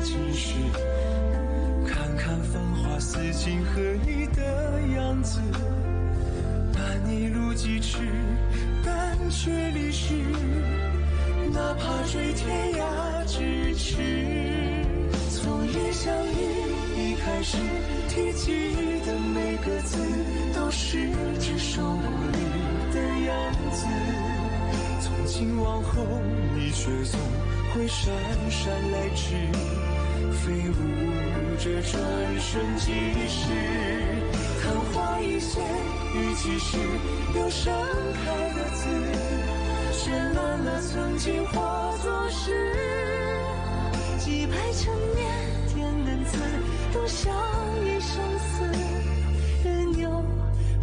继续看看繁华似锦和你的样子，但一路疾驰，但却离世，哪怕追天涯咫尺。从一相遇一开始，提及的每个字都是只手不离的样子。从今往后，你却总会姗姗来迟，飞舞着转瞬即逝。昙花一现，雨季时又盛开的字，绚烂了曾经化作诗。几百陈年天人字，都像一生死，任由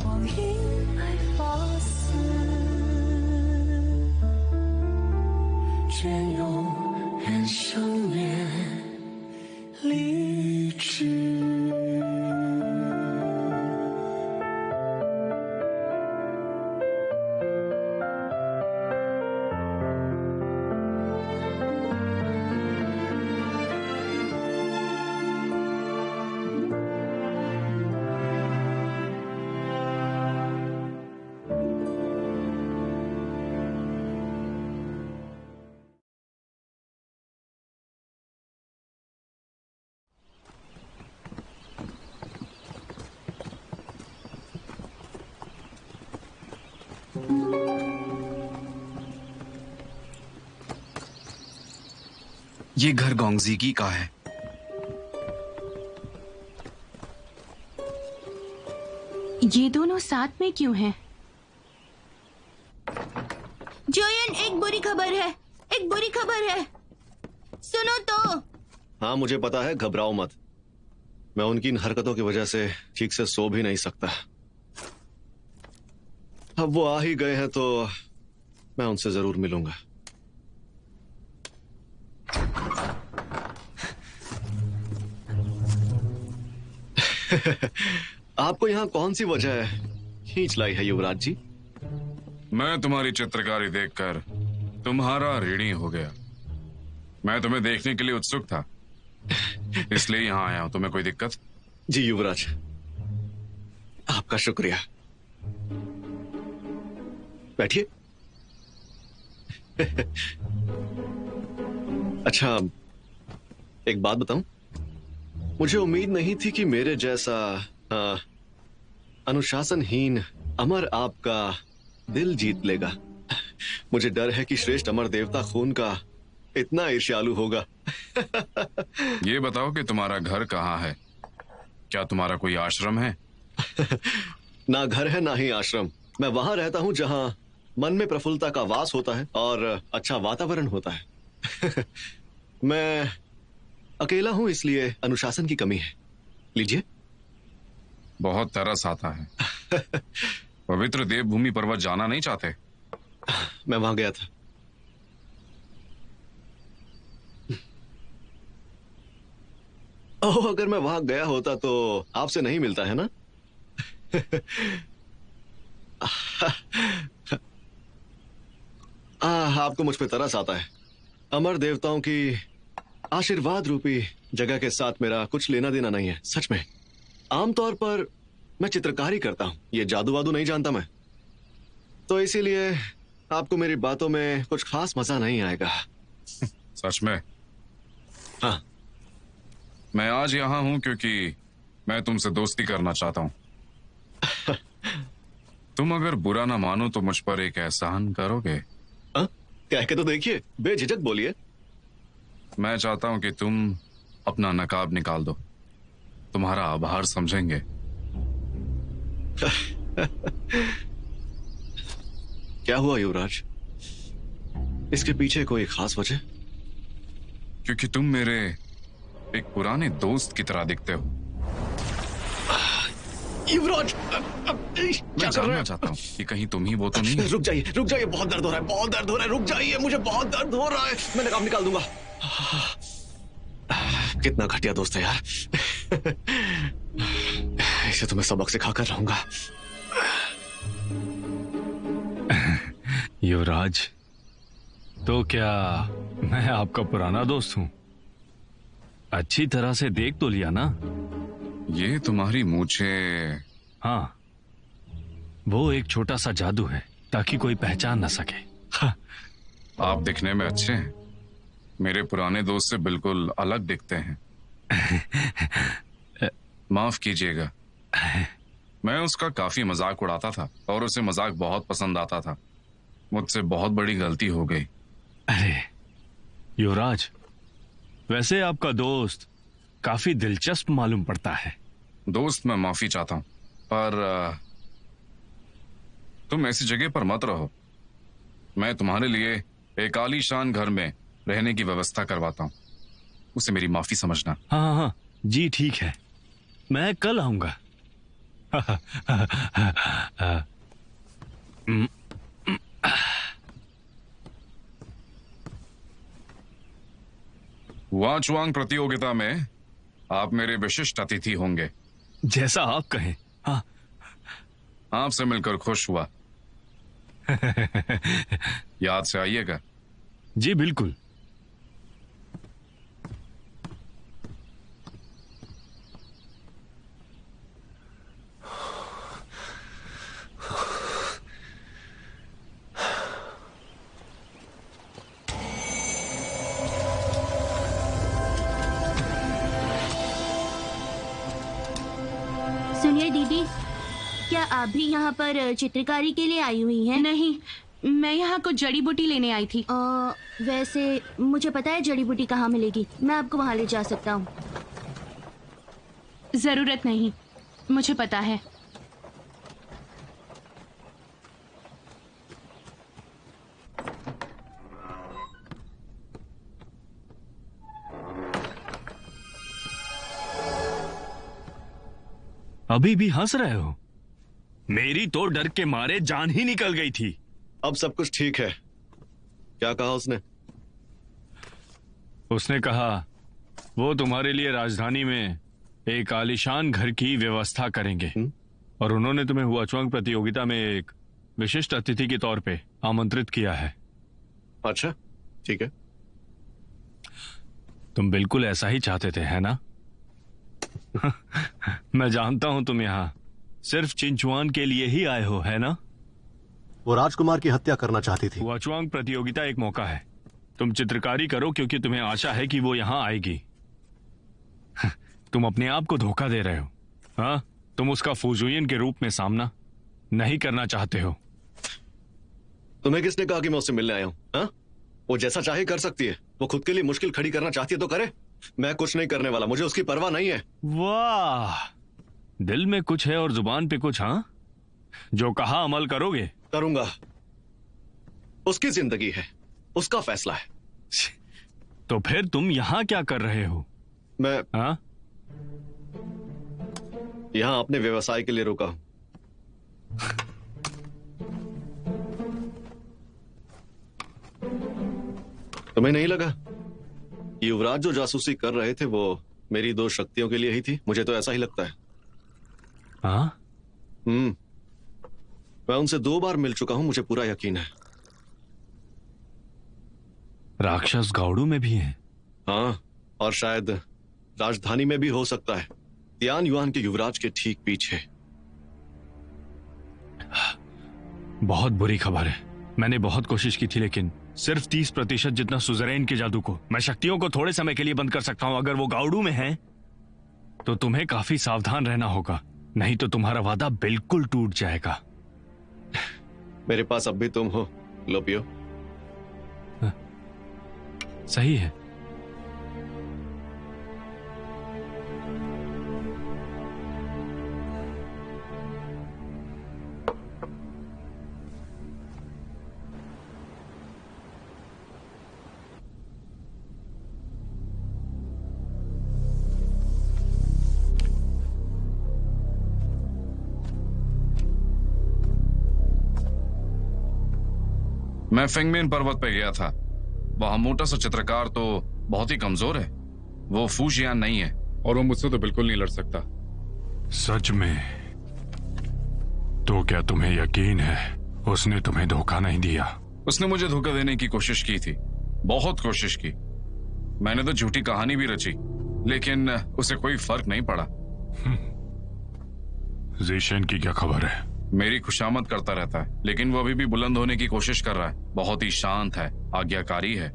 光阴来发丝，隽永人生面励志。ये घर गोंगजीगी का है। ये दोनों साथ में क्यों हैं? जोयन, एक बुरी खबर है, एक बुरी खबर है, सुनो तो। हाँ मुझे पता है, घबराओ मत। मैं उनकी इन हरकतों की वजह से ठीक से सो भी नहीं सकता। अब वो आ ही गए हैं तो मैं उनसे जरूर मिलूंगा। आपको यहाँ कौन सी वजह खींच लाई है युवराज जी? मैं तुम्हारी चित्रकारी देखकर तुम्हारा ऋणी हो गया। मैं तुम्हें देखने के लिए उत्सुक था, इसलिए यहाँ आया हूं। तुम्हें कोई दिक्कत? जी युवराज, आपका शुक्रिया। बैठिए। अच्छा, एक बात बताऊं? मुझे उम्मीद नहीं थी कि मेरे जैसा अनुशासनहीन अमर आपका दिल जीत लेगा। मुझे डर है कि श्रेष्ठ अमर देवता खून का इतना ईर्ष्यालु होगा। ये बताओ कि तुम्हारा घर कहाँ है? क्या तुम्हारा कोई आश्रम है? ना घर है ना ही आश्रम। मैं वहां रहता हूं जहां मन में प्रफुल्लता का वास होता है और अच्छा वातावरण होता है। मैं अकेला हूं, इसलिए अनुशासन की कमी है। लीजिए। बहुत तरस आता है। पवित्र देवभूमि पर्वत जाना नहीं चाहते? मैं वहां गया था। ओह, अगर मैं वहां गया होता तो आपसे नहीं मिलता है ना? आपको मुझ पे तरस आता है। अमर देवताओं की आशीर्वाद रूपी जगह के साथ मेरा कुछ लेना देना नहीं है, सच में। आमतौर पर मैं चित्रकारी करता हूं, ये जादू वादू नहीं जानता मैं, तो इसीलिए आपको मेरी बातों में कुछ खास मजा नहीं आएगा। सच में? हाँ। मैं आज यहाँ हूं क्योंकि मैं तुमसे दोस्ती करना चाहता हूं। तुम अगर बुरा ना मानो तो मुझ पर एक एहसान करोगे? कह के तो देखिए, बेझिझक बोलिए। मैं चाहता हूं कि तुम अपना नकाब निकाल दो। तुम्हारा आभार समझेंगे। क्या हुआ युवराज? इसके पीछे कोई खास वजह? क्योंकि तुम मेरे एक पुराने दोस्त की तरह दिखते हो। युवराज, मैं जानना चाहता हूँ कि कहीं तुम ही वो तो नहीं? रुक जाइए, बहुत दर्द हो रहा है, बहुत दर्द हो रहा है। रुक जाइए, मुझे बहुत दर्द हो रहा है। मैं नकाब निकाल दूंगा। कितना घटिया दोस्त है यार। इसे तो मैं सबक सिखाकर रहूंगा। युवराज, तो क्या मैं आपका पुराना दोस्त हूं? अच्छी तरह से देख तो लिया ना? ये तुम्हारी मूछे। हाँ, वो एक छोटा सा जादू है ताकि कोई पहचान न सके। हाँ। आप दिखने में अच्छे हैं, मेरे पुराने दोस्त से बिल्कुल अलग दिखते हैं। माफ कीजिएगा, मैं उसका काफी मजाक उड़ाता था और उसे मजाक बहुत पसंद आता था। मुझसे बहुत बड़ी गलती हो गई। अरे युवराज, वैसे आपका दोस्त काफी दिलचस्प मालूम पड़ता है। दोस्त, मैं माफी चाहता हूं, पर तुम ऐसी जगह पर मत रहो। मैं तुम्हारे लिए एक आलीशान घर में रहने की व्यवस्था करवाता हूं, उसे मेरी माफी समझना। हाँ हाँ जी, ठीक है, मैं कल आऊंगा। वाचवांग प्रतियोगिता में आप मेरे विशिष्ट अतिथि होंगे। जैसा आप कहें। हाँ, आपसे मिलकर खुश हुआ। याद से आइएगा। जी बिल्कुल। सुनिए दीदी, क्या आप भी यहाँ पर चित्रकारी के लिए आई हुई हैं? नहीं, मैं यहाँ कुछ जड़ी बूटी लेने आई थी। वैसे मुझे पता है जड़ी बूटी कहाँ मिलेगी, मैं आपको वहाँ ले जा सकता हूँ। जरूरत नहीं, मुझे पता है। अभी भी हंस रहे हो? मेरी तो डर के मारे जान ही निकल गई थी। अब सब कुछ ठीक है। क्या कहा उसने? उसने कहा वो तुम्हारे लिए राजधानी में एक आलीशान घर की व्यवस्था करेंगे। और उन्होंने तुम्हें हुआचुआंग प्रतियोगिता में एक विशिष्ट अतिथि के तौर पे आमंत्रित किया है। अच्छा, ठीक है। तुम बिल्कुल ऐसा ही चाहते थे, है ना? मैं जानता हूं तुम यहाँ सिर्फ चिंचुआन के लिए ही आए हो, है ना? वो राजकुमार की हत्या करना चाहती थी। हुआचुआंग प्रतियोगिता एक मौका है। तुम चित्रकारी करो क्योंकि तुम्हें आशा है कि वो यहाँ आएगी। तुम अपने आप को धोखा दे रहे हो। हाँ, तुम उसका फुजुयन के रूप में सामना नहीं करना चाहते हो। तुम्हें किसने कहा कि मैं उससे मिलने आया हूँ? हाँ? वो जैसा चाहे कर सकती है। वो खुद के लिए मुश्किल खड़ी करना चाहती है तो करे। मैं कुछ नहीं करने वाला, मुझे उसकी परवाह नहीं है। वाह, दिल में कुछ है और जुबान पे कुछ। हाँ, जो कहा अमल करोगे? करूंगा। उसकी जिंदगी है, उसका फैसला है। तो फिर तुम यहाँ क्या कर रहे हो? मैं हाँ? यहाँ अपने व्यवसाय के लिए रुका हूं। तुम्हें नहीं लगा युवराज जो जासूसी कर रहे थे वो मेरी दो शक्तियों के लिए ही थी? मुझे तो ऐसा ही लगता है। हाँ? मैं उनसे 2 बार मिल चुका हूं, मुझे पूरा यकीन है। राक्षस गाउडू में भी है? हाँ, और शायद राजधानी में भी हो सकता है, तियान युआन के युवराज के ठीक पीछे। बहुत बुरी खबर है। मैंने बहुत कोशिश की थी लेकिन सिर्फ 30% जितना सुजरैन के जादू को मैं शक्तियों को थोड़े समय के लिए बंद कर सकता हूं। अगर वो गाउडू में है तो तुम्हें काफी सावधान रहना होगा, नहीं तो तुम्हारा वादा बिल्कुल टूट जाएगा। मेरे पास अब भी तुम हो, लोपियो। सही है। मैं फेंगमेन पर्वत पे गया था। वहां मोटा सा चित्रकार तो बहुत ही कमजोर है। वो फूजियान नहीं है और वो मुझसे तो बिल्कुल नहीं लड़ सकता। सच में? तो क्या तुम्हें यकीन है उसने तुम्हें धोखा नहीं दिया? उसने मुझे धोखा देने की कोशिश की थी, बहुत कोशिश की। मैंने तो झूठी कहानी भी रची लेकिन उसे कोई फर्क नहीं पड़ा। ज़ीशेन की क्या खबर है? मेरी खुशामद करता रहता है, लेकिन वो अभी भी बुलंद होने की कोशिश कर रहा है। बहुत ही शांत है, आज्ञाकारी है।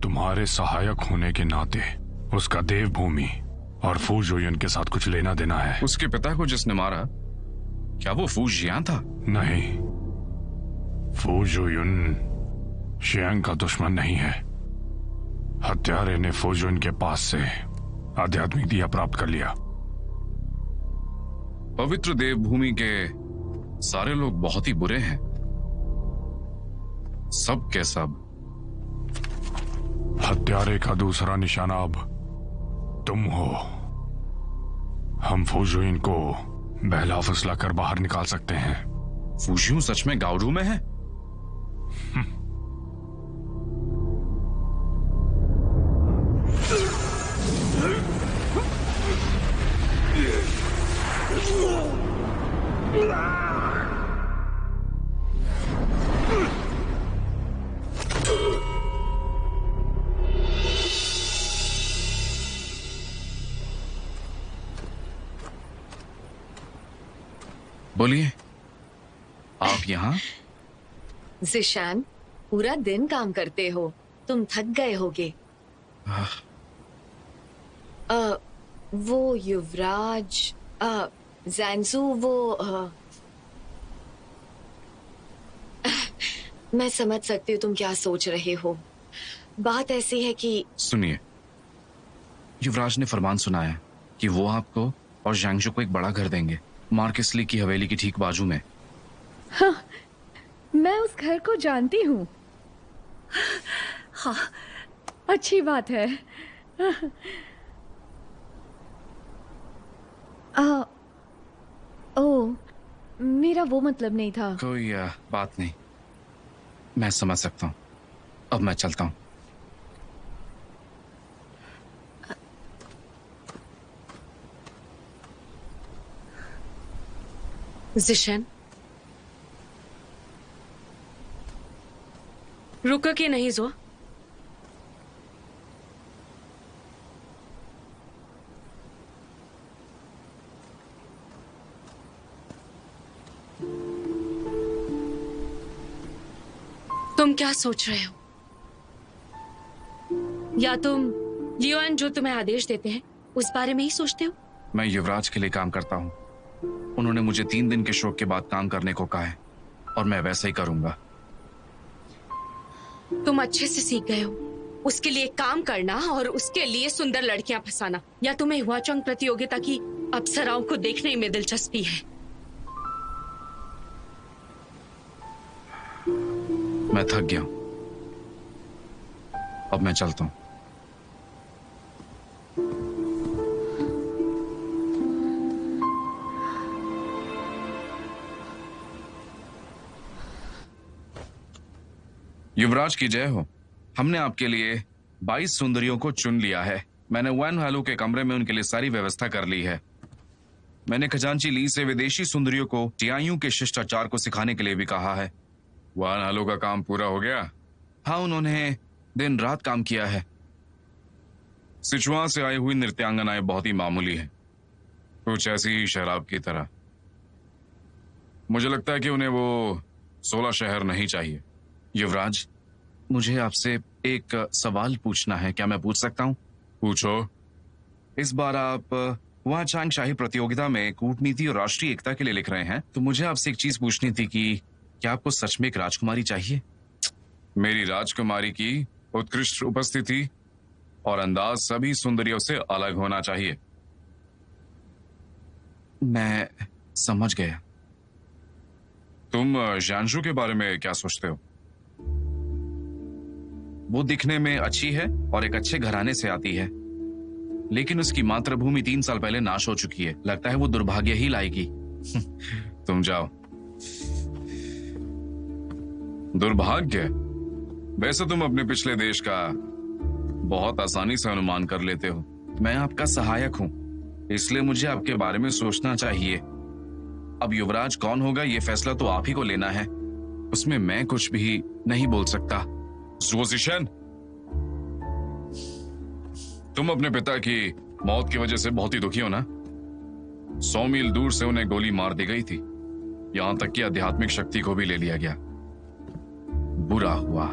तुम्हारे सहायक होने के नाते उसका देवभूमि और फू जुयन के साथ कुछ लेना देना है। उसके पिता को जिसने मारा, क्या वो फू जियान था? नहीं, फू जुयन शियांग का दुश्मन नहीं है। हत्यारे ने फू जुयन के पास से आध्यात्मिक दिया प्राप्त कर लिया। पवित्र देवभूमि के सारे लोग बहुत ही बुरे हैं, सब के सब। हत्यारे का दूसरा निशाना अब तुम हो। हम फूजुइन को बहला फुसला कर बाहर निकाल सकते हैं। फूजियू सच में गाउडू में है? बोलिए, आप यहाँ? ज़ीशान, पूरा दिन काम करते हो, तुम थक गए होगे। वो युवराज ज़ैंसू, वो मैं समझ सकती हूँ तुम क्या सोच रहे हो। बात ऐसी है कि सुनिए, युवराज ने फरमान सुनाया कि वो आपको और ज़ैंसू को एक बड़ा घर देंगे, मार्किस ली की हवेली की ठीक बाजू में। हाँ, मैं उस घर को जानती हूँ। हाँ, अच्छी बात है। ओ, मेरा वो मतलब नहीं था। कोई बात नहीं, मैं समझ सकता हूँ। अब मैं चलता हूँ। ज़ीशेन, रुको कि नहीं जो? तुम क्या सोच रहे हो? या तुम लियोन जो तुम्हें आदेश देते हैं उस बारे में ही सोचते हो? मैं युवराज के लिए काम करता हूँ। उन्होंने मुझे 3 दिन के शोक के बाद काम करने को कहा है और मैं वैसा ही करूंगा। तुम अच्छे से सीख गए हो उसके लिए काम करना और उसके लिए सुंदर लड़कियां फंसाना, या तुम्हें हुआचंग प्रतियोगिता की अप्सराओं को देखने में दिलचस्पी है? मैं थक गया हूं, अब मैं चलता हूं। युवराज की जय हो। हमने आपके लिए 22 सुंदरियों को चुन लिया है। मैंने वैन हालू के कमरे में उनके लिए सारी व्यवस्था कर ली है। मैंने खजांची ली से विदेशी सुंदरियों को टियायू के शिष्टाचार को सिखाने के लिए भी कहा है। वैन हालू का काम पूरा हो गया? हाँ, उन्होंने दिन रात काम किया है। सिचुआन से आई हुई नृत्यांगनाएं बहुत ही मामूली हैं, कुछ ऐसी ही शराब की तरह। मुझे लगता है कि उन्हें वो 16 शहर नहीं चाहिए। युवराज, मुझे आपसे एक सवाल पूछना है, क्या मैं पूछ सकता हूँ? पूछो। इस बार आप हुआचांग शाही प्रतियोगिता में कूटनीति और राष्ट्रीय एकता के लिए लिख रहे हैं, तो मुझे आपसे एक चीज पूछनी थी कि क्या आपको सच में एक राजकुमारी चाहिए? मेरी राजकुमारी की उत्कृष्ट उपस्थिति और अंदाज सभी सुंदरियों से अलग होना चाहिए। मैं समझ गया। तुम ज़ैंसू के बारे में क्या सोचते हो? वो दिखने में अच्छी है और एक अच्छे घराने से आती है, लेकिन उसकी मातृभूमि 3 साल पहले नाश हो चुकी है। लगता है वो दुर्भाग्य ही लाएगी। तुम जाओ। दुर्भाग्य? वैसे तुम अपने पिछले देश का बहुत आसानी से अनुमान कर लेते हो। मैं आपका सहायक हूं, इसलिए मुझे आपके बारे में सोचना चाहिए। अब युवराज कौन होगा ये फैसला तो आप ही को लेना है, उसमें मैं कुछ भी नहीं बोल सकता। ज़ीशेन, तुम अपने पिता की मौत की वजह से बहुत ही दुखी हो ना? 100 मील दूर से उन्हें गोली मार दी गई थी, यहां तक कि आध्यात्मिक शक्ति को भी ले लिया गया। बुरा हुआ।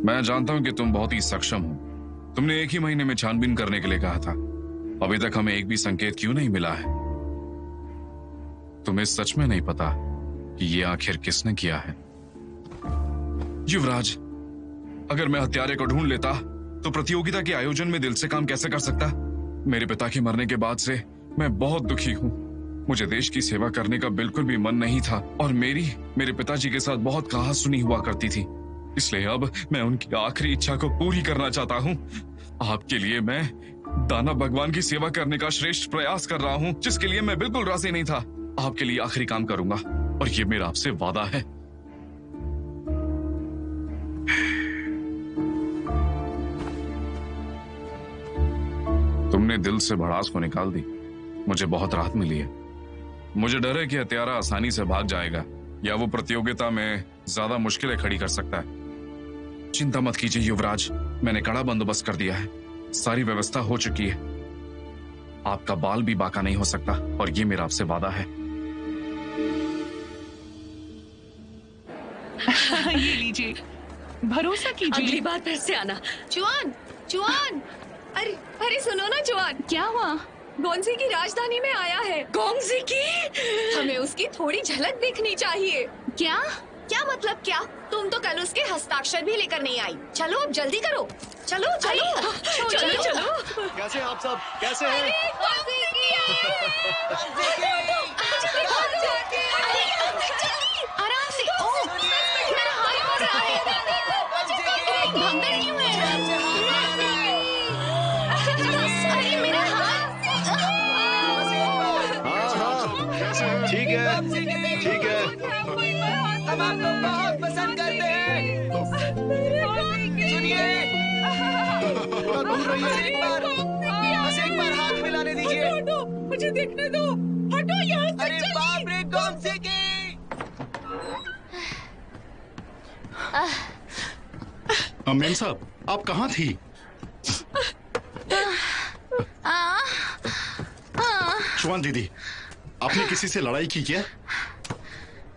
मैं जानता हूं कि तुम बहुत ही सक्षम हो। तुमने 1 ही महीने में छानबीन करने के लिए कहा था। अभी तक हमें एक भी संकेत क्यों नहीं मिला है? तुम्हें सच में नहीं पता कि ये आखिर किसने किया है? युवराज, अगर मैं हत्यारे को ढूंढ लेता तो प्रतियोगिता के आयोजन में दिल से काम कैसे कर सकता? मेरे पिता के मरने के बाद से मैं बहुत दुखी हूँ। मुझे देश की सेवा करने का बिल्कुल भी मन नहीं था और मेरे पिताजी के साथ बहुत कहा सुनी हुआ करती थी। इसलिए अब मैं उनकी आखिरी इच्छा को पूरी करना चाहता हूँ। आपके लिए मैं दानव भगवान की सेवा करने का श्रेष्ठ प्रयास कर रहा हूँ, जिसके लिए मैं बिल्कुल राजी नहीं था। आपके लिए आखिरी काम करूंगा और ये मेरा आपसे वादा है। तुमने दिल से भड़ास को निकाल दी, मुझे बहुत राहत मिली है। मुझे डर है कि हत्यारा आसानी से भाग जाएगा या वो प्रतियोगिता में ज्यादा मुश्किलें खड़ी कर सकता है। चिंता मत कीजिए युवराज, मैंने कड़ा बंदोबस्त कर दिया है। सारी व्यवस्था हो चुकी है। आपका बाल भी बाका नहीं हो सकता और ये मेरा आपसे वादा है। ये लीजिए, भरोसा कीजिए। अगली बार फिर से आना। जुआन, जुआन, अरे अरे सुनो ना जुआन, क्या हुआ? गोंजी की राजधानी में आया है। गोंजी की? हमें उसकी थोड़ी झलक देखनी चाहिए। क्या? क्या मतलब क्या? तुम तो कल उसके हस्ताक्षर भी लेकर नहीं आई। चलो अब जल्दी करो। चलो चलो चलो चलो। कैसे आप सब? कैसे हैं? आराम से। ओह, मेरा हाथ पड़ रहा है। भगदड़ क्यों है? अरे मेरा हाथ। हाँ, ठीक है, ठीक है। हम आपको बहुत पसंद करते हैं। सुनिए, बस एक बार हाथ मिलाने दीजिए। मुझे देखने दो। हटो यहाँ से। अरे बाप रे, गोंजी की। मेम साहब, आप कहाँ थी? श्वान दीदी, आपने किसी से लड़ाई की क्या?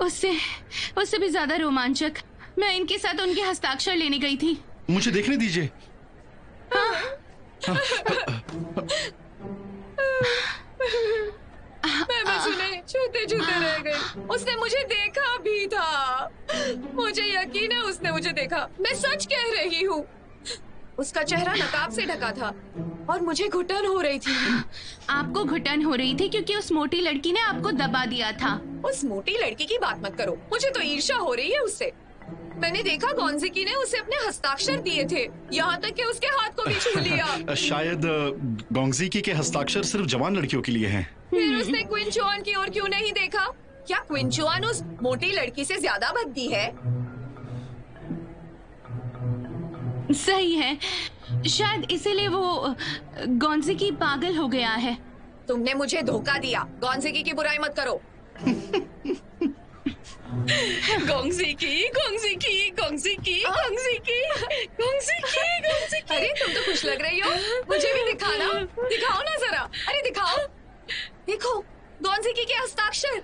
उससे भी ज्यादा रोमांचक, मैं इनके साथ उनके हस्ताक्षर लेने गई थी। मुझे देखने दीजिए। मैं बस उन्हें छूते छूते रह गई। उसने मुझे देखा भी था। मुझे यकीन है उसने मुझे देखा। मैं सच कह रही हूँ। उसका चेहरा नकाब से ढका था और मुझे घुटन हो रही थी। आपको घुटन हो रही थी क्योंकि उस मोटी लड़की ने आपको दबा दिया था। उस मोटी लड़की की बात मत करो, मुझे तो ईर्ष्या हो रही है उससे। मैंने देखा गोंजिकी ने उसे अपने हस्ताक्षर दिए थे, यहाँ तक कि उसके हाथ को भी छू लिया। शायद गोंजिकी के हस्ताक्षर सिर्फ जवान लड़कियों के लिए हैं। फिर उसने क्वीन चुआन की ओर क्यों नहीं देखा? क्या क्वीन चुआन उस मोटी लड़की से ज्यादा भद्दी है? सही है, शायद इसीलिए वो गोंजिकी पागल हो गया है। तुमने मुझे धोखा दिया। गोंजिकी की बुराई मत करो। गोंजिकी, गोंजिकी, गोंजिकी, गोंजिकी, गोंजिकी, गोंजिकी। अरे तुम तो खुश लग रही हो। मुझे भी दिखाना, दिखाओ ना जरा। अरे दिखाओ, देखो गोंजिकी के हस्ताक्षर।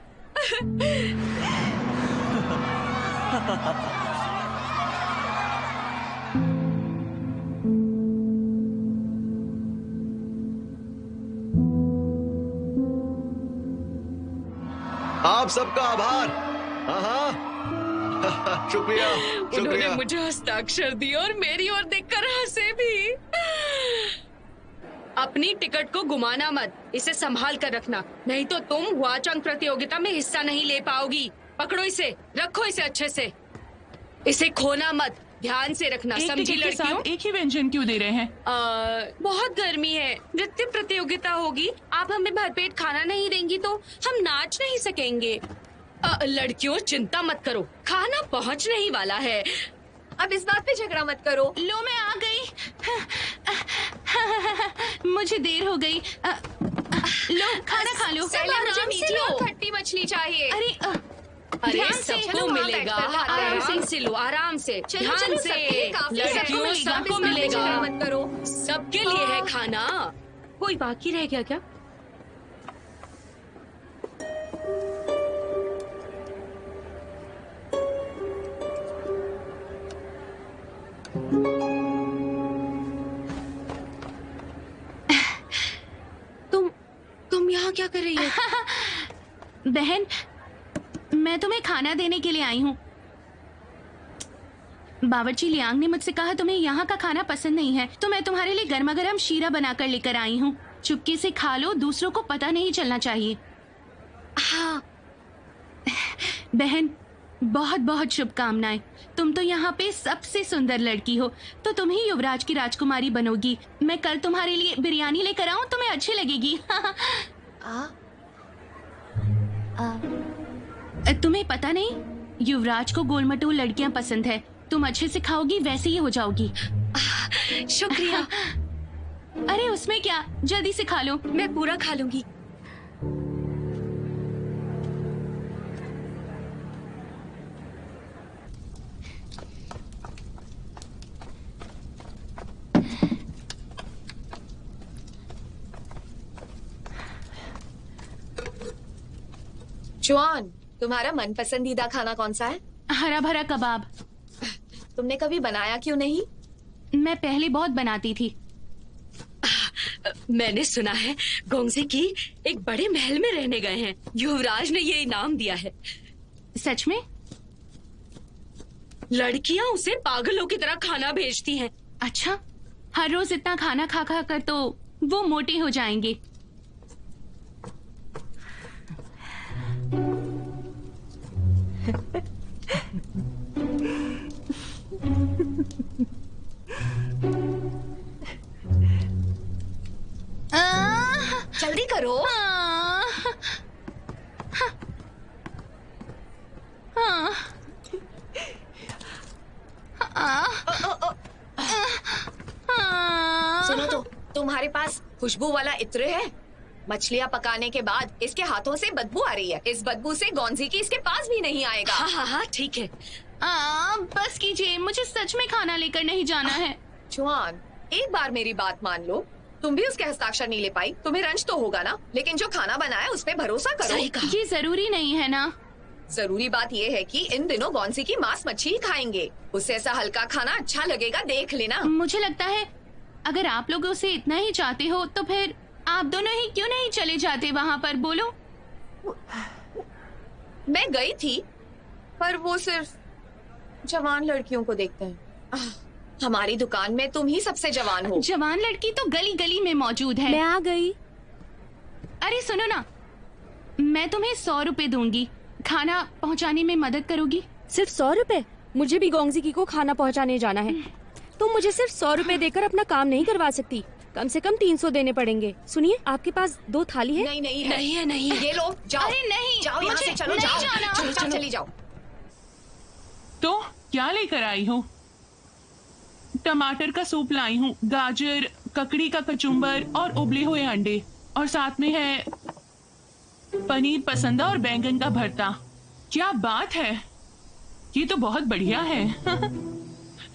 आप सबका आभार। हाँ शुक्रिया उन्होंने शुक्रिया। मुझे हस्ताक्षर दिए और मेरी ओर देखकर हंसे भी। अपनी टिकट को घुमाना मत, इसे संभाल कर रखना, नहीं तो तुम हुआचंग प्रतियोगिता में हिस्सा नहीं ले पाओगी। पकड़ो इसे, रखो इसे अच्छे से, इसे खोना मत, ध्यान से रखना, समझी लड़कियों? एक ही व्यंजन क्यों दे रहे हैं? बहुत गर्मी है, नृत्य प्रतियोगिता होगी, आप हमें भरपेट खाना नहीं देंगी तो हम नाच नहीं सकेंगे। लड़कियों चिंता मत करो, खाना पहुंचने ही वाला है। अब इस बात पे झगड़ा मत करो। लो मैं आ गई। मुझे देर हो गई। लो खाना खा लो। मुझे खट्टी मछली चाहिए। अरे अरे ध्यान से, सबको चलो वहाँ मिलेगा, बैठकर खाते हैं। आराम से लो, आराम से, चलो ध्यान चलो से। सबके लिए काफी है। लड़कियों सबको मिलेगा, मत करो। सबके लिए है खाना। कोई बाकी रह गया क्या? तुम यहाँ क्या कर रही हो? बहन, मैं तुम्हें खाना देने के लिए आई हूँ। बावर्ची लियांग ने मुझसे कहा तुम्हें यहाँ का खाना पसंद नहीं है, तो मैं तुम्हारे लिए गर्मा गर्म शीरा बनाकर लेकर आई हूँ। चुपके से खा लो, दूसरों को पता नहीं चलना चाहिए। हाँ बहन, बहुत बहुत शुभकामनाएं। तुम तो यहाँ पे सबसे सुंदर लड़की हो, तो तुम ही युवराज की राजकुमारी बनोगी। मैं कल तुम्हारे लिए बिरयानी लेकर आऊँ, तुम्हें अच्छी लगेगी। तुम्हें पता नहीं, युवराज को गोलमटोल लड़कियां पसंद है। तुम अच्छे से खाओगी, वैसे ही हो जाओगी। शुक्रिया। अरे उसमें क्या, जल्दी से खा लो। मैं पूरा खा लूंगी। जुआन, तुम्हारा मन पसंदीदा खाना कौन सा है? हरा भरा कबाब। तुमने कभी बनाया क्यों नहीं? मैं पहले बहुत बनाती थी। मैंने सुना है गोंगजी की एक बड़े महल में रहने गए हैं। युवराज ने ये इनाम दिया है। सच में? लड़कियां उसे पागलों की तरह खाना भेजती हैं। अच्छा, हर रोज इतना खाना खा खा कर तो वो मोटे हो जाएंगे। जल्दी करो। सुनो तो, तुम्हारे पास खुशबू वाला इत्र है? मछलियाँ पकाने के बाद इसके हाथों से बदबू आ रही है। इस बदबू से गोंजी की इसके पास भी नहीं आएगा। हाँ हाँ हाँ ठीक है। बस कीजिए, मुझे सच में खाना लेकर नहीं जाना है। जुआन, एक बार मेरी बात मान लो। तुम भी उसके हस्ताक्षर नहीं ले पाई, तुम्हें रंज तो होगा ना, लेकिन जो खाना बनाया उस पे भरोसा करो। ये जरूरी नहीं है ना। जरूरी बात ये है कि इन दिनों गोंजी की मांस मच्छी ही खाएंगे। उससे ऐसा हल्का खाना अच्छा लगेगा, देख लेना। मुझे लगता है अगर आप लोग उसे इतना ही चाहते हो तो फिर आप दोनों ही क्यों नहीं चले जाते वहाँ पर, बोलो। मैं गई थी, पर वो सिर्फ जवान लड़कियों को देखते हैं। हमारी दुकान में तुम ही सबसे जवान हो। जवान लड़की तो गली गली में मौजूद है। मैं आ गई। अरे सुनो ना, मैं तुम्हें 100 रुपए दूंगी, खाना पहुंचाने में मदद करोगी? सिर्फ 100 रुपए? मुझे भी गोंगजी को खाना पहुंचाने जाना है। तुम मुझे सिर्फ 100 रुपए देकर अपना काम नहीं करवा सकती, कम से कम 300 देने पड़ेंगे। सुनिए, आपके पास 2 थाली है? नहीं नहीं नहीं है, नहीं है। ये लो, जाओ। अरे नहीं, जाओ यहाँ से, चलो जाओ, चलो चली जाओ। तो क्या लेकर आई हो? टमाटर का सूप लाई हूँ, गाजर, ककड़ी का कचुम्बर और उबले हुए अंडे, और साथ में है पनीर पसंदा और बैंगन का भरता। क्या बात है, ये तो बहुत बढ़िया है।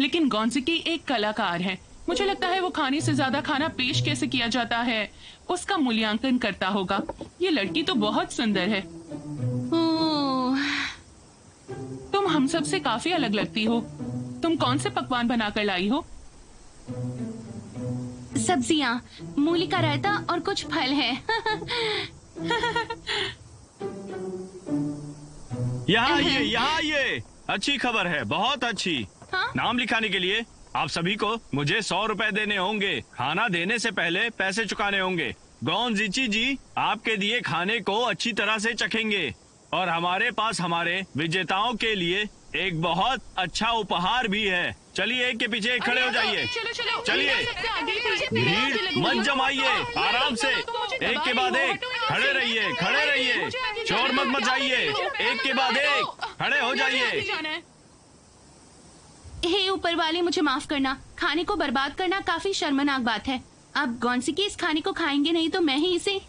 लेकिन गोंजी एक कलाकार है। मुझे लगता है वो खाने से ज्यादा खाना पेश कैसे किया जाता है उसका मूल्यांकन करता होगा। ये लड़की तो बहुत सुंदर है। तुम हम सब से काफी अलग लगती हो। तुम कौन से पकवान बनाकर लाई हो? सब्जियाँ, मूली का रायता और कुछ फल है। यहाँ ये अच्छी खबर है, बहुत अच्छी। हाँ? नाम लिखाने के लिए आप सभी को मुझे 100 रुपए देने होंगे। खाना देने से पहले पैसे चुकाने होंगे। गोंजीची जी आपके दिए खाने को अच्छी तरह से चखेंगे, और हमारे पास हमारे विजेताओं के लिए एक बहुत अच्छा उपहार भी है। चलिए एक के पीछे एक खड़े हो जाइए। चलिए, भीड़ मत जमाइए, आराम से एक के बाद एक खड़े रहिए, खड़े रहिए, शोर मत मचाइए, एक के बाद एक खड़े हो जाइए। हे ऊपर वाले, मुझे माफ करना, खाने को बर्बाद करना काफी शर्मनाक बात है। अब गोंजी इस खाने को खाएंगे नहीं तो मैं ही इसे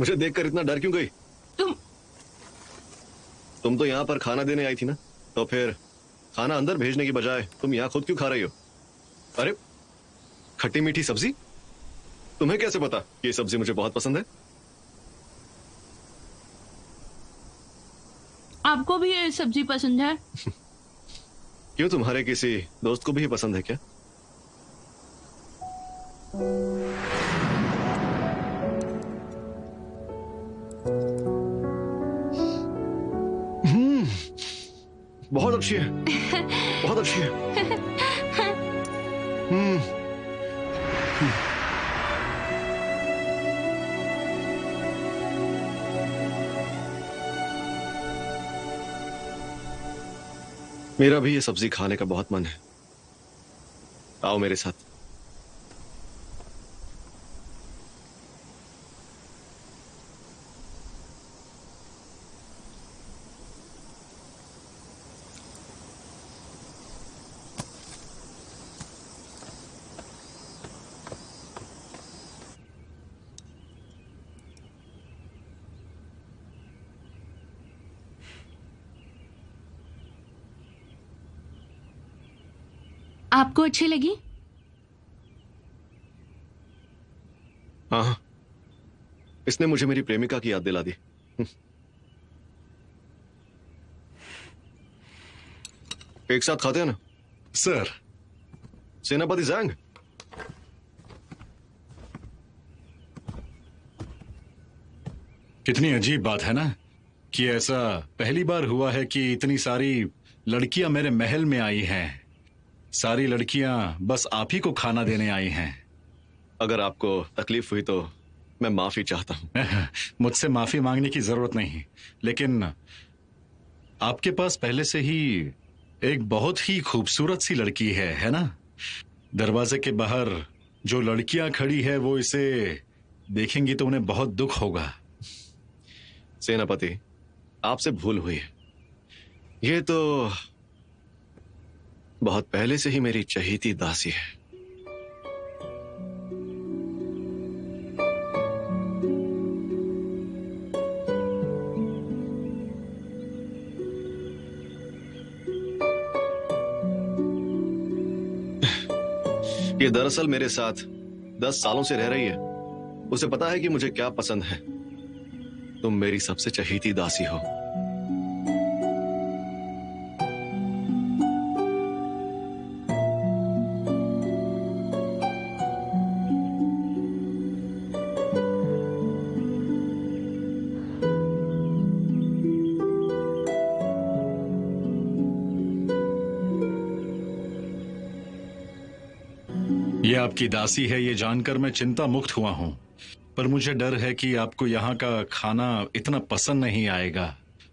मुझे देखकर इतना डर क्यों गई? तुम तो यहाँ पर खाना देने आई थी ना, तो फिर खाना अंदर भेजने की बजाय तुम यहाँ खुद क्यों खा रही हो? अरे खट्टी मीठी सब्जी, तुम्हें कैसे पता कि ये सब्जी मुझे बहुत पसंद है? आपको भी ये सब्जी पसंद है? क्यों, तुम्हारे किसी दोस्त को भी पसंद है क्या? बहुत अच्छी है, बहुत अच्छी है। मेरा भी ये सब्जी खाने का बहुत मन है, आओ मेरे साथ। आपको अच्छी लगी? हाँ, इसने मुझे मेरी प्रेमिका की याद दिला दी। एक साथ खाते हैं ना? सर। सेनापति ज़ैंग, कितनी अजीब बात है ना कि ऐसा पहली बार हुआ है कि इतनी सारी लड़कियां मेरे महल में आई हैं। सारी लड़कियां बस आप ही को खाना देने आई हैं। अगर आपको तकलीफ हुई तो मैं माफी चाहता हूं। मुझसे माफी मांगने की जरूरत नहीं, लेकिन आपके पास पहले से ही एक बहुत ही खूबसूरत सी लड़की है ना? दरवाजे के बाहर जो लड़कियां खड़ी है वो इसे देखेंगी तो उन्हें बहुत दुख होगा। सेनापति, आपसे भूल हुई है। ये तो बहुत पहले से ही मेरी चहेती दासी है। ये दरअसल मेरे साथ 10 सालों से रह रही है। उसे पता है कि मुझे क्या पसंद है। तुम मेरी सबसे चहेती दासी हो। ये आपकी दासी है, ये जानकर मैं चिंता मुक्त हुआ हूं, पर मुझे डर है कि आपको यहाँ का खाना इतना पसंद नहीं आएगा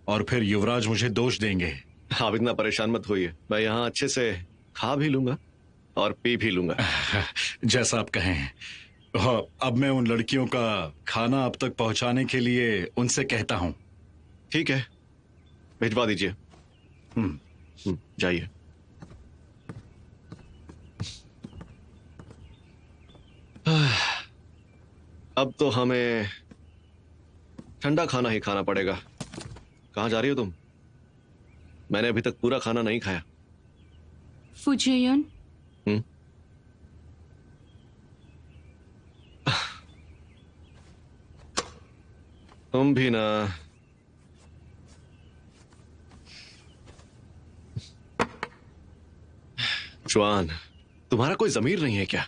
और फिर युवराज मुझे दोष देंगे। आप इतना परेशान मत होइए, मैं यहाँ अच्छे से खा भी लूंगा और पी भी लूंगा। जैसा आप कहें। हाँ, अब मैं उन लड़कियों का खाना अब तक पहुंचाने के लिए उनसे कहता हूं। ठीक है, भिजवा दीजिए। जाइए। अब तो हमें ठंडा खाना ही खाना पड़ेगा। कहाँ जा रही हो तुम? मैंने अभी तक पूरा खाना नहीं खाया। फुजियन, तुम भी ना। च्वान, तुम्हारा कोई जमीर नहीं है क्या?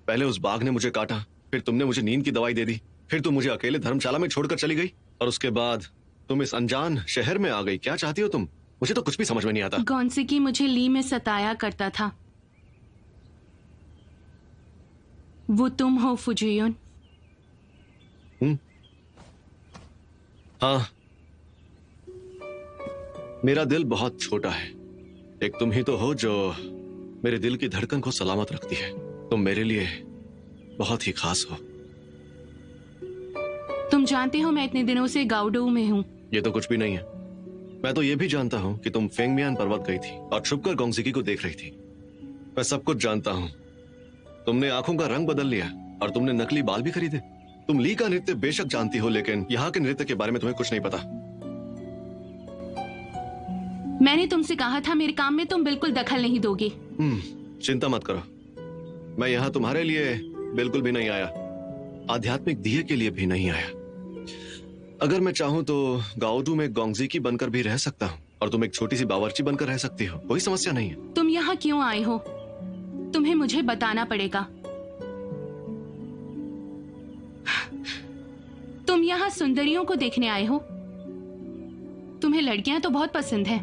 पहले उस बाघ ने मुझे काटा, फिर तुमने मुझे नींद की दवाई दे दी, फिर तुम मुझे अकेले धर्मशाला में छोड़कर चली गई, और उसके बाद तुम इस अनजान शहर में आ गई। क्या चाहती हो तुम? मुझे तो कुछ भी समझ में नहीं आता। गौनसिकी मुझे ली में सताया करता था। वो तुम हो फुजियन। हाँ, मेरा दिल बहुत छोटा है। एक तुम ही तो हो जो मेरे दिल की धड़कन को सलामत रखती है। तुम मेरे लिए बहुत ही खास हो। तुम जानते हो मैं इतने दिनों से गाउडू में हूँ। ये तो कुछ भी नहीं है। मैं तो ये भी जानता हूँ कि तुम फेंगमियान पर्वत गई थी और छुपकर गोंगजिकी को देख रही थी। मैं सब कुछ जानता हूँ। तुमने आंखों का रंग बदल लिया और तुमने नकली बाल भी खरीदे। तुम ली का नृत्य बेशक जानती हो, लेकिन यहाँ के नृत्य के बारे में तुम्हें कुछ नहीं पता। मैंने तुमसे कहा था मेरे काम में तुम बिल्कुल दखल नहीं दोगे। चिंता मत करो, मैं यहाँ तुम्हारे लिए बिल्कुल भी नहीं आया, आध्यात्मिक दिए के लिए भी नहीं आया। अगर मैं चाहूं तो गाओडू में गोंगजीकी बनकर भी रह सकता हूँ और तुम एक छोटी सी बावर्ची बनकर रह सकती हो, कोई समस्या नहीं है। तुम यहाँ क्यों आए हो तुम्हें मुझे बताना पड़ेगा। तुम यहाँ सुंदरियों को देखने आए हो। तुम्हें लड़कियां तो बहुत पसंद है।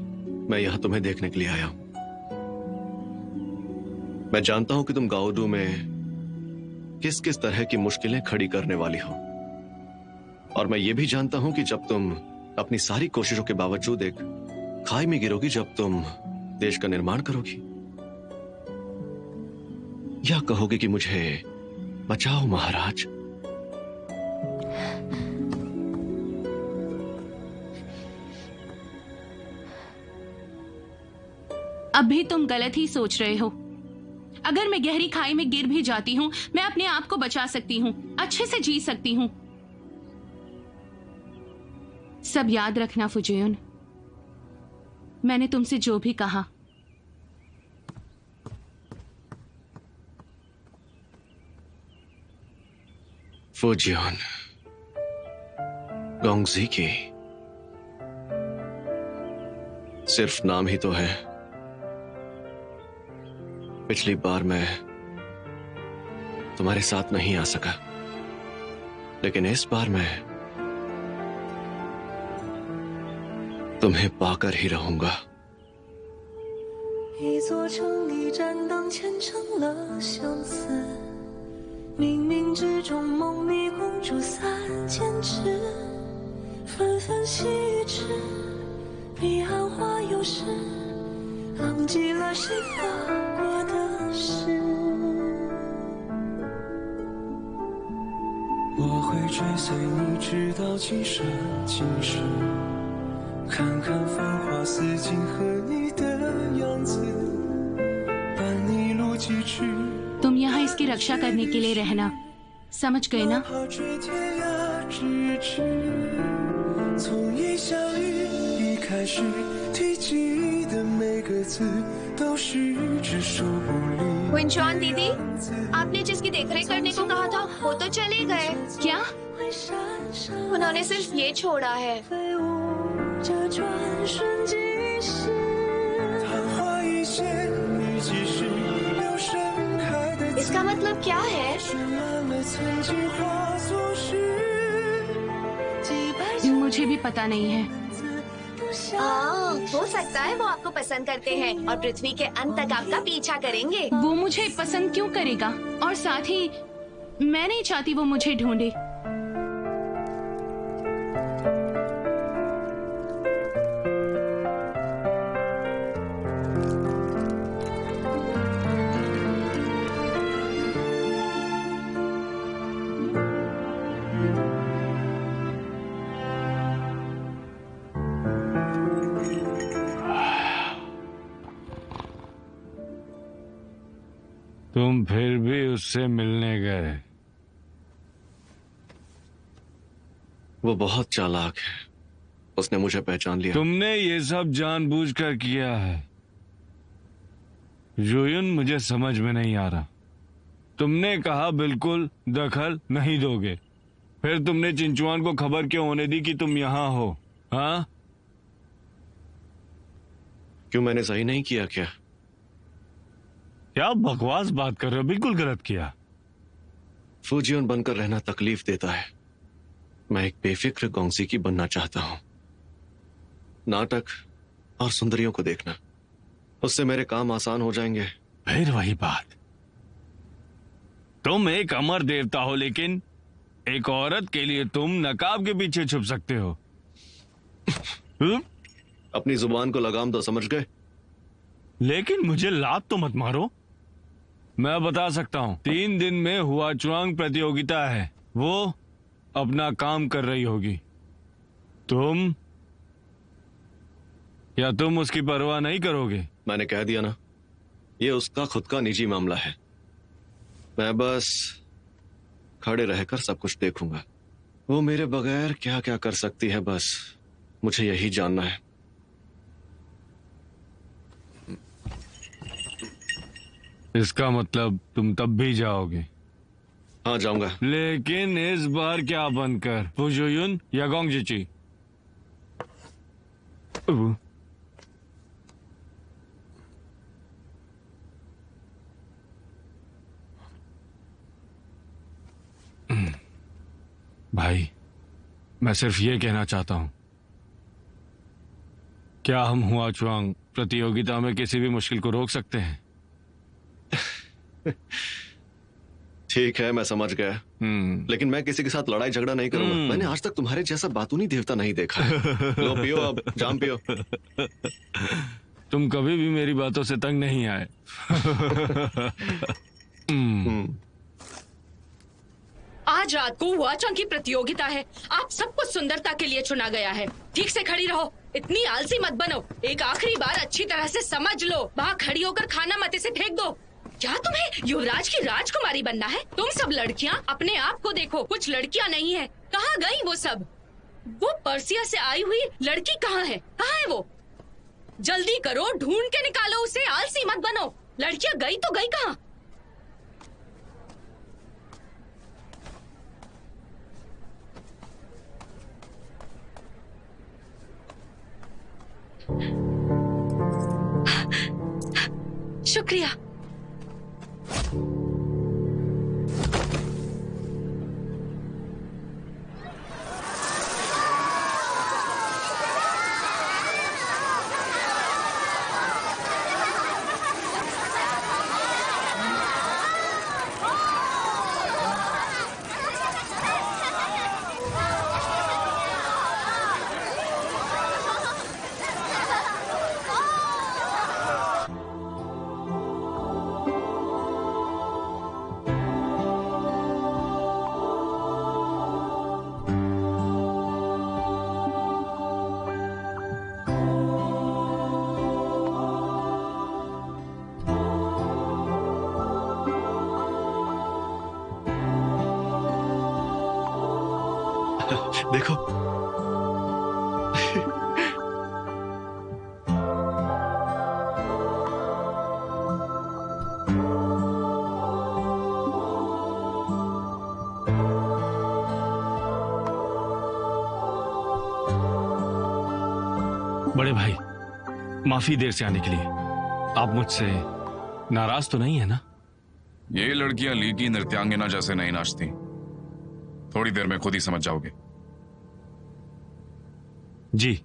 मैं यहाँ तुम्हें देखने के लिए आया हूँ। मैं जानता हूँ कि तुम गाओडू में किस किस तरह की मुश्किलें खड़ी करने वाली हो, और मैं ये भी जानता हूँ कि जब तुम अपनी सारी कोशिशों के बावजूद एक खाई में गिरोगी, जब तुम देश का निर्माण करोगी, या कहोगे कि मुझे बचाओ महाराज। अभी तुम गलत ही सोच रहे हो। अगर मैं गहरी खाई में गिर भी जाती हूँ, मैं अपने आप को बचा सकती हूँ, अच्छे से जी सकती हूँ। सब याद रखना फुजियोन, मैंने तुमसे जो भी कहा। फुजियोन, गोंगजीकी सिर्फ नाम ही तो है। पिछली बार मैं तुम्हारे साथ नहीं आ सका, लेकिन इस बार मैं तुम्हें पाकर ही रहूंगा। 一座城一盏灯虔诚了相思，冥冥之中梦里公主三千尺，纷纷细雨迟，彼岸花又是忘记了谁发过的誓。我会追随你直到今生今世，看看繁华似锦和你的样子，伴你路几尺。 तुम यहाँ इसकी रक्षा करने के लिए रहना, समझ गए ना? 从一相遇一开始，提及的每个字都是只手不离。 विंचुआन दीदी, आपने जिसकी देखरेख करने को कहा था वो तो चले गए। क्या? उन्होंने सिर्फ ये छोड़ा है। 这转瞬即逝，昙花一现，雨季时留盛开的。 इसका मतलब क्या है? 绚烂了曾经化作诗。 मुझे भी पता नहीं है। हो सकता है वो आपको पसंद करते हैं और पृथ्वी के अंत तक आपका पीछा करेंगे। वो मुझे पसंद क्यों करेगा? और साथ ही मैं नहीं चाहती वो मुझे ढूंढे। तुम फिर भी उससे मिलने गए? वो बहुत चालाक है, उसने मुझे पहचान लिया। तुमने ये सब जानबूझकर किया है। जुयुन, मुझे समझ में नहीं आ रहा। तुमने कहा बिल्कुल दखल नहीं दोगे, फिर तुमने चिंचुआन को खबर क्यों होने दी कि तुम यहाँ हो? हाँ? क्यों, मैंने सही नहीं किया क्या? क्या बकवास बात कर रहे हो? बिल्कुल गलत किया। फुजियोन बनकर रहना तकलीफ देता है। मैं एक बेफिक्र गोंगजीकी बनना चाहता हूं। नाटक और सुंदरियों को देखना, उससे मेरे काम आसान हो जाएंगे। फिर वही बात। तुम एक अमर देवता हो, लेकिन एक औरत के लिए तुम नकाब के पीछे छुप सकते हो। अपनी जुबान को लगाम दो, समझ गए? लेकिन मुझे लात तो मत मारो। मैं बता सकता हूँ, 3 दिन में हुआचुआंग प्रतियोगिता है, वो अपना काम कर रही होगी। तुम उसकी परवाह नहीं करोगे? मैंने कह दिया ना, ये उसका खुद का निजी मामला है। मैं बस खड़े रहकर सब कुछ देखूंगा। वो मेरे बगैर क्या क्या कर सकती है, बस मुझे यही जानना है। इसका मतलब तुम तब भी जाओगे? हाँ, जाऊंगा। लेकिन इस बार क्या बनकर, फुजुयुन या गोंगजिची? भाई, मैं सिर्फ ये कहना चाहता हूं, क्या हम हुआचुआंग प्रतियोगिता में किसी भी मुश्किल को रोक सकते हैं? ठीक है, मैं समझ गया। लेकिन मैं किसी के साथ लड़ाई झगड़ा नहीं करूंगा। मैंने आज तक तुम्हारे जैसा बातूनी देवता नहीं देखा है। लो पियो, अब जाम पियो। तुम कभी भी मेरी बातों से तंग नहीं आए। आज रात को हुआचंग की प्रतियोगिता है। आप सबको सुंदरता के लिए चुना गया है। ठीक से खड़ी रहो, इतनी आलसी मत बनो। एक आखिरी बार अच्छी तरह से समझ लो। वहाँ खड़ी होकर खाना मत इसे फेंक दो। क्या तुम्हें युवराज की राजकुमारी बनना है? तुम सब लड़कियाँ अपने आप को देखो, कुछ लड़कियाँ नहीं है। कहाँ गई वो सब? वो पर्सिया से आई हुई लड़की कहाँ है? कहाँ है वो? जल्दी करो, ढूंढ के निकालो उसे। आलसी मत बनो। लड़कियाँ गई तो गई कहाँ? शुक्रिया। देखो, बड़े भाई, माफी देर से आने के लिए। आप मुझसे नाराज तो नहीं है ना? ये लड़कियां ली की नृत्यांगना जैसे नहीं नाचती। थोड़ी देर में खुद ही समझ जाओगे। जी।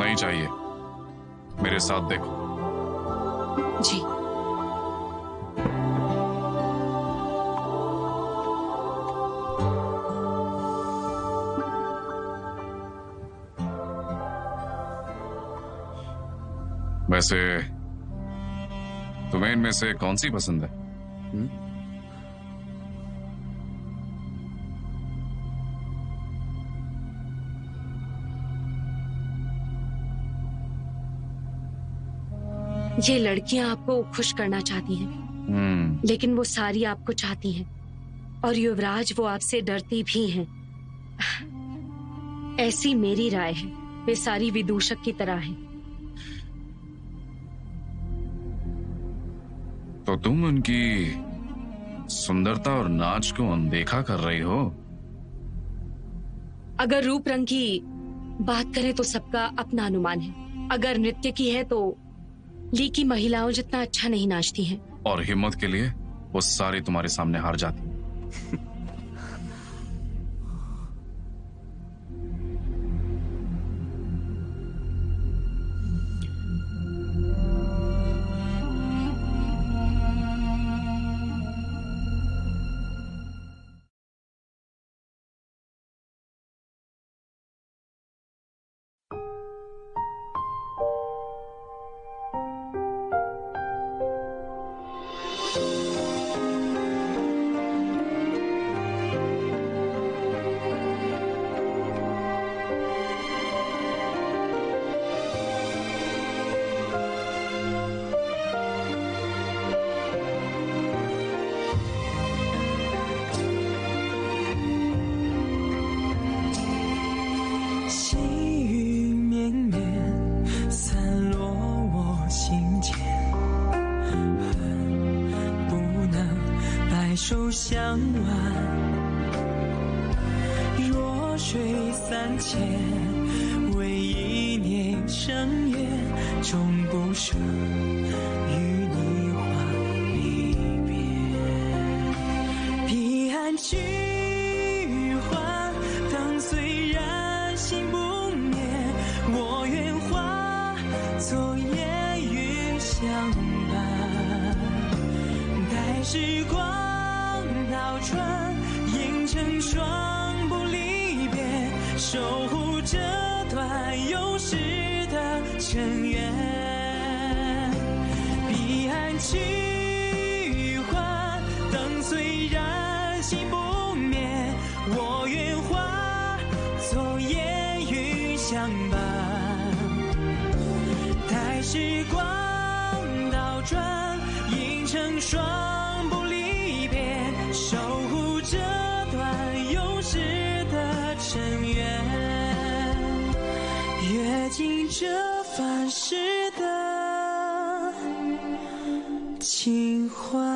नहीं चाहिए, मेरे साथ देखो। जी। वैसे तुम्हें इनमें से कौन सी पसंद है? ये लड़कियां आपको खुश करना चाहती हैं, लेकिन वो सारी आपको चाहती हैं, और युवराज वो आपसे डरती भी हैं। ऐसी मेरी राय है। वे सारी विदूषक की तरह हैं। तो तुम उनकी सुंदरता और नाच को अनदेखा कर रही हो? अगर रूप रंग की बात करें तो सबका अपना अनुमान है। अगर नृत्य की है तो ली की महिलाओं जितना अच्छा नहीं नाचती हैं। और हिम्मत के लिए वो सारी तुम्हारे सामने हार जाती। 手相挽。弱水三千，为一念生厌，终不舍与你话离别。彼岸菊花灯虽然心不灭，我愿化作烟云相伴。待时光倒转，映成双不离别，守护这段有时的尘缘。彼岸菊花灯虽然心不灭，我愿化作烟云相伴。待时光倒转，映成双不离别，守护这段有时的尘缘。阅尽这凡世的情怀。